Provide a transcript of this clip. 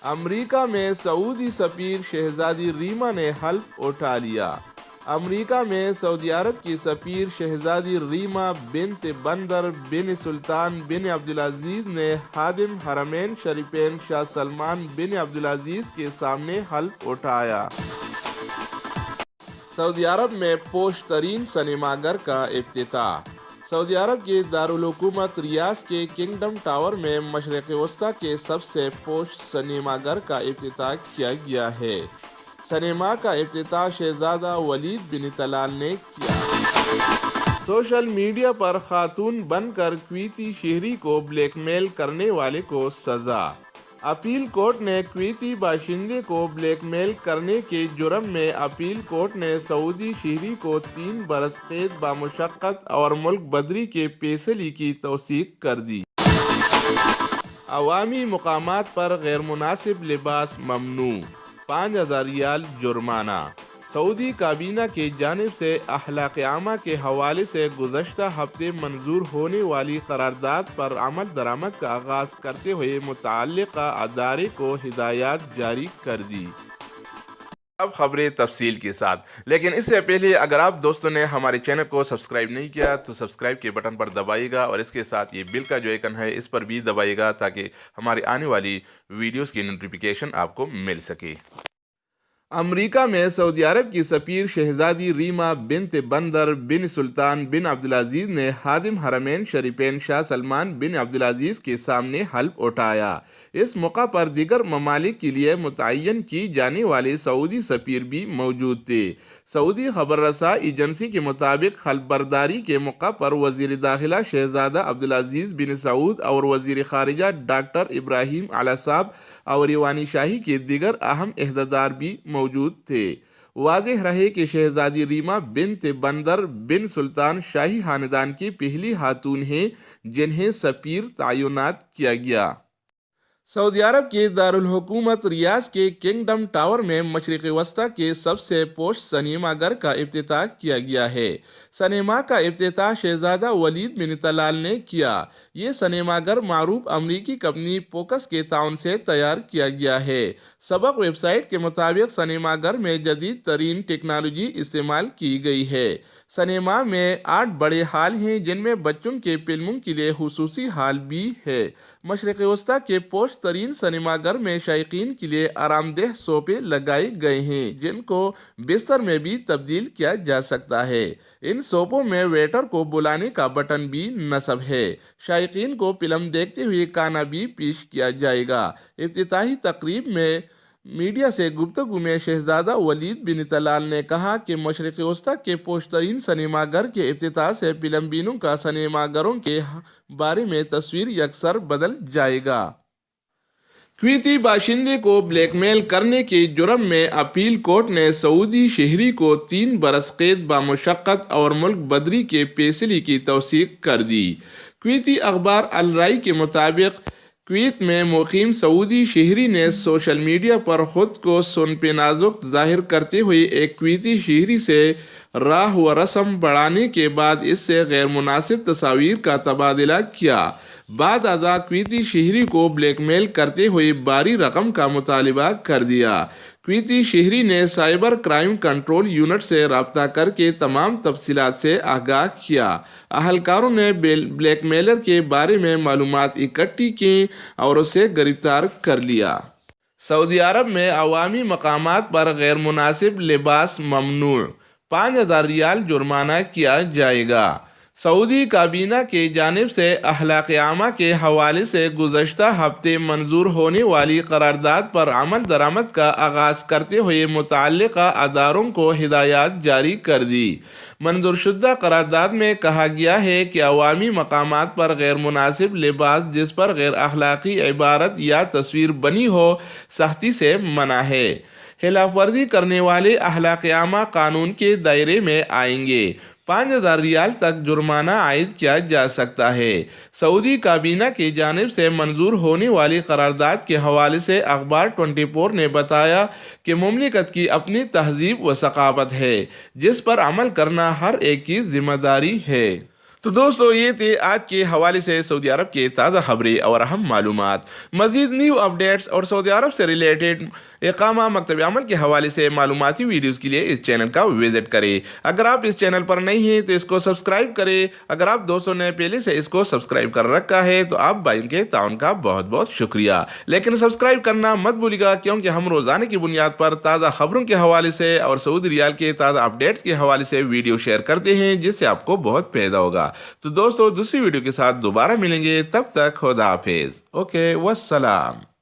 امریکہ میں سعودی سفیر شہزادی ریما نے حلف اٹھا لیا۔ امریکہ میں سعودی عرب کی سفیر شہزادی ریما بنت بندر بن سلطان بن عبدالعزیز نے خادم حرمین شریفین شاہ سلمان بن عبدالعزیز کے سامنے حلف اٹھایا۔ سعودی عرب میں پوش ترین سنیما گھر کا افتتاح۔ سعودی عرب کے دارالحکومت ریاض کے کنگڈم ٹاور میں مشرق وسطیٰ کے سب سے پوش سنیما گھر کا افتتاح کیا گیا ہے۔ سنیما کا افتتاح شہزادہ ولید بن طلال نے کیا۔ سوشل میڈیا پر خاتون بن کر کویتی شہری کو بلیک میل کرنے والے کو سزا۔ اپیل کورٹ نے کویتی باشندے کو بلیک میل کرنے کے جرم میں اپیل کورٹ نے سعودی شہری کو 3 برس قید بامشقت اور ملک بدری کے فیصلے کی توثیق کر دی۔ عوامی مقامات پر غیر مناسب لباس ممنوع، 5000 ریال جرمانہ۔ سعودی کابینہ کی جانب سے اخلاق عامہ کے حوالے سے گزشتہ ہفتے منظور ہونے والی قرارداد پر عمل درآمد کا آغاز کرتے ہوئے متعلقہ ادارے کو ہدایات جاری کر دی۔ اب خبریں تفصیل کے ساتھ، لیکن اس سے پہلے اگر آپ دوستوں نے ہمارے چینل کو سبسکرائب نہیں کیا تو سبسکرائب کے بٹن پر دبائیے گا اور اس کے ساتھ یہ بیل کا جو آئیکن ہے اس پر بھی دبائیے گا تاکہ ہماری آنے والی ویڈیوز کی نوٹیفیکیشن آپ کو مل سکے۔ امریکہ میں سعودی عرب کی سفیر شہزادی ریما بنت بندر بن سلطان بن عبدالعزیز نے خادم حرمین شریفین شاہ سلمان بن عبدالعزیز کے سامنے حلف اٹھایا۔ اس موقع پر دیگر ممالک کے لیے متعین کی جانے والے سعودی سفیر بھی موجود تھے۔ سعودی خبر رساں ایجنسی کے مطابق حلف برداری کے موقع پر وزیر داخلہ شہزادہ عبدالعزیز بن سعود اور وزیر خارجہ ڈاکٹر ابراہیم الاصاب اور ایوان شاہی کے دیگر اہم عہدیدار بھی موجود تھے۔ واضح رہے کہ شہزادی ریما بنت بندر بن سلطان شاہی خاندان کی پہلی خاتون ہیں جنہیں سفیر تعینات کیا گیا۔ سعودی عرب کے دارالحکومت ریاض کے کنگڈم ٹاور میں مشرق وسطیٰ کے سب سے پوش سنیما گھر کا افتتاح کیا گیا ہے۔ سنیما کا افتتاح شہزادہ ولید بن طلال نے کیا۔ یہ سنیما گھر معروف امریکی کمپنی فوکس کے تعاون سے تیار کیا گیا ہے۔ سبق ویب سائٹ کے مطابق سنیما گھر میں جدید ترین ٹیکنالوجی استعمال کی گئی ہے۔ سنیما میں 8 بڑے ہال ہیں جن میں بچوں کے فلموں کے لیے خصوصی ہال بھی ہے۔ مشرق وسطیٰ کے پوش ترین سنیما گھر میں شائقین کے لیے آرام دہ صوفے لگائے گئے ہیں جن کو بستر میں بھی تبدیل کیا جا سکتا ہے۔ ان صوفوں میں ویٹر کو بلانے کا بٹن بھی نصب ہے۔ شائقین کو فلم دیکھتے ہوئے کھانا بھی پیش کیا جائے گا۔ افتتاحی تقریب میں میڈیا سے گفتگو میں شہزادہ ولید بن طلال نے کہا کہ مشرق وسطیٰ کے پوش ترین سنیما گھر کے افتتاح سے فلم بینوں کا سنیما گھروں کے بارے میں تصویر یکسر بدل جائے گا۔ کویتی باشندے کو بلیک میل کرنے کے جرم میں اپیل کورٹ نے سعودی شہری کو 3 برس قید بامشقت اور ملک بدری کے فیصلے کی توثیق کر دی۔ کویتی اخبار الرائے کے مطابق کویت میں مقیم سعودی شہری نے سوشل میڈیا پر خود کو سن نازک ظاہر کرتے ہوئے ایک کویتی شہری سے راہ و رسم بڑھانے کے بعد اس سے غیر مناسب تصاویر کا تبادلہ کیا۔ بعد ازاں کویتی شہری کو بلیک میل کرتے ہوئے بھاری رقم کا مطالبہ کر دیا۔ کویتی شہری نے سائبر کرائم کنٹرول یونٹ سے رابطہ کر کے تمام تفصیلات سے آگاہ کیا۔ اہلکاروں نے بلیک میلر کے بارے میں معلومات اکٹھی کی اور اسے گرفتار کر لیا۔ سعودی عرب میں عوامی مقامات پر غیر مناسب لباس ممنوع، 5000 ریال جرمانہ کیا جائے گا۔ سعودی کابینہ کی جانب سے اخلاق عامہ کے حوالے سے گزشتہ ہفتے منظور ہونے والی قرارداد پر عمل درآمد کا آغاز کرتے ہوئے متعلقہ اداروں کو ہدایات جاری کر دی۔ منظور شدہ قرارداد میں کہا گیا ہے کہ عوامی مقامات پر غیر مناسب لباس جس پر غیر اخلاقی عبارت یا تصویر بنی ہو سختی سے منع ہے۔ خلاف ورزی کرنے والے اخلاق عامہ قانون کے دائرے میں آئیں گے۔ 5000 ریال تک جرمانہ عائد کیا جا سکتا ہے۔ سعودی کابینہ کی جانب سے منظور ہونے والی قرارداد کے حوالے سے اخبار 24 نے بتایا کہ مملکت کی اپنی تہذیب و ثقافت ہے جس پر عمل کرنا ہر ایک کی ذمہ داری ہے۔ تو دوستو یہ تھے آج کے حوالے سے سعودی عرب کے تازہ خبریں اور اہم معلومات. مزید نیو اپڈیٹس اور سعودی عرب سے ریلیٹڈ اقامہ مکتب عمل کے حوالے سے معلوماتی ویڈیوز کے لیے اس چینل کا وزٹ کریں. اگر آپ اس چینل پر نہیں ہیں تو اس کو سبسکرائب کریں. اگر آپ دوستوں نے پہلے سے اس کو سبسکرائب کر رکھا ہے تو آپ بھائیوں کے تعاون کا بہت بہت شکریہ. لیکن سبسکرائب کرنا مت بھولیے گا، کیونکہ ہم روزانہ کی بنیاد پر تازہ خبروں کے حوالے سے اور سعودی ریال کے تازہ اپڈیٹس کے حوالے سے ویڈیو شیئر کرتے ہیں، جس سے آپ کو بہت فائدہ ہوگا. تو دوستو دوسری ویڈیو کے ساتھ دوبارہ ملیں گے، تب تک خدا حافظ. اوکے، والسلام.